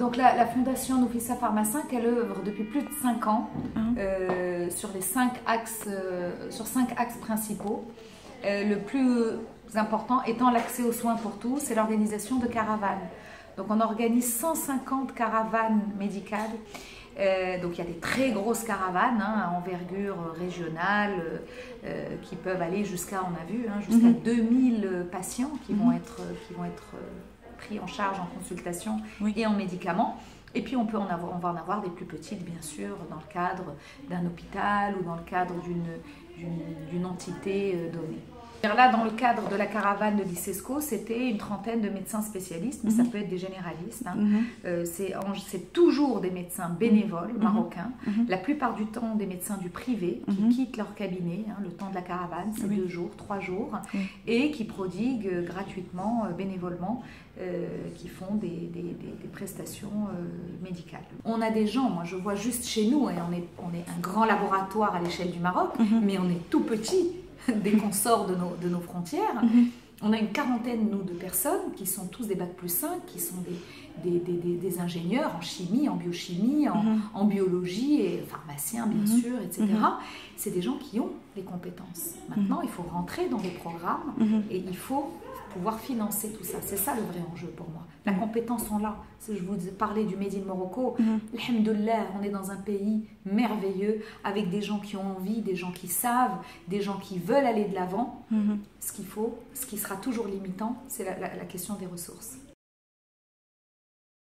Donc la Fondation Nofissa Pharma 5, elle œuvre depuis plus de 5 ans sur 5 axes principaux. Le plus important étant l'accès aux soins pour tous et l'organisation de caravanes. Donc on organise 150 caravanes médicales. Donc il y a des très grosses caravanes à envergure régionale qui peuvent aller jusqu'à, on a vu, jusqu'à 2000 patients qui vont être pris en charge en consultation et en médicaments. Et puis on va en avoir des plus petites, bien sûr, dans le cadre d'un hôpital ou dans le cadre d'une entité donnée. Là, dans le cadre de la caravane de l'ICESCO, c'était une trentaine de médecins spécialistes, mais ça peut être des généralistes. C'est toujours des médecins bénévoles marocains, la plupart du temps des médecins du privé qui quittent leur cabinet, le temps de la caravane, c'est 2 jours, 3 jours, et qui prodiguent gratuitement, bénévolement, qui font des prestations médicales. On a des gens, moi je vois juste chez nous, et on est un grand laboratoire à l'échelle du Maroc, mais on est tout petit dès qu'on sort de nos frontières. On a une quarantaine, nous, de personnes qui sont tous des Bac+5, qui sont des ingénieurs en chimie, en biochimie, en biologie, et pharmaciens, bien sûr, etc. C'est des gens qui ont les compétences. Maintenant, il faut rentrer dans des programmes et il faut pouvoir financer tout ça. C'est ça le vrai enjeu pour moi. La compétence sont là. Si je vous parlais du Made in Morocco, alhamdoulilah, on est dans un pays merveilleux avec des gens qui ont envie, des gens qui savent, des gens qui veulent aller de l'avant. Ce qu'il faut, ce qui sera toujours limitant, c'est la question des ressources.